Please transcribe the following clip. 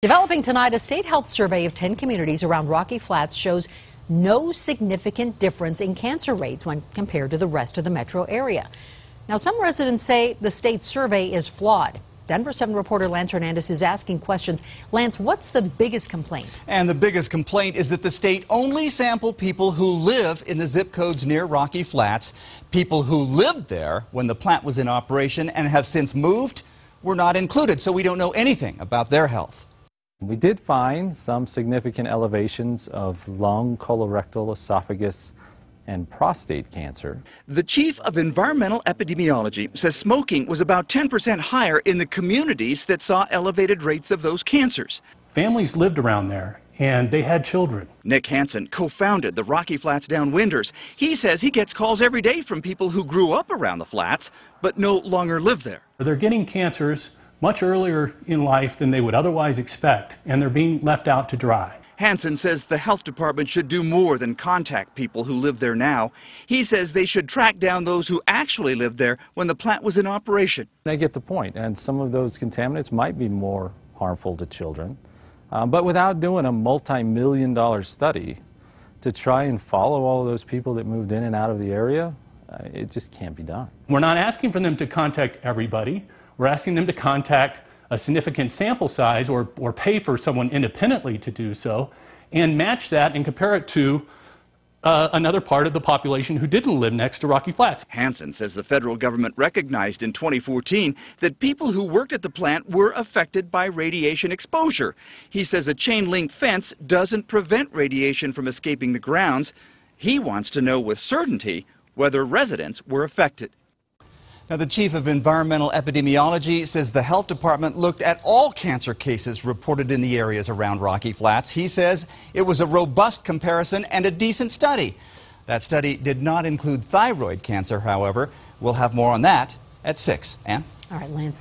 Developing tonight, a state health survey of 10 communities around Rocky Flats shows no significant difference in cancer rates when compared to the rest of the metro area. Now, some residents say the state survey is flawed. Denver 7 reporter Lance Hernandez is asking questions. Lance, what's the biggest complaint? And the biggest complaint is that the state only sampled people who live in the zip codes near Rocky Flats. People who lived there when the plant was in operation and have since moved were not included, so we don't know anything about their health. We did find some significant elevations of lung, colorectal, esophagus, and prostate cancer. The chief of environmental epidemiology says smoking was about 10% higher in the communities that saw elevated rates of those cancers. Families lived around there, and they had children. Nick Hansen co-founded the Rocky Flats Downwinders. He says he gets calls every day from people who grew up around the flats but no longer live there. They're getting cancers much earlier in life than they would otherwise expect, and they're being left out to dry. Hansen says the health department should do more than contact people who live there now. He says they should track down those who actually lived there when the plant was in operation. I get the point, and some of those contaminants might be more harmful to children. But without doing a multi-million-dollar study to try and follow all of those people that moved in and out of the area, it just can't be done. We're not asking for them to contact everybody. We're asking them to contact a significant sample size or pay for someone independently to do so and match that and compare it to another part of the population who didn't live next to Rocky Flats. Hansen says the federal government recognized in 2014 that people who worked at the plant were affected by radiation exposure. He says a chain-link fence doesn't prevent radiation from escaping the grounds. He wants to know with certainty whether residents were affected. Now, the chief of environmental epidemiology says the health department looked at all cancer cases reported in the areas around Rocky Flats. He says it was a robust comparison and a decent study. That study did not include thyroid cancer, however. We'll have more on that at 6. Ann? All right, Lance.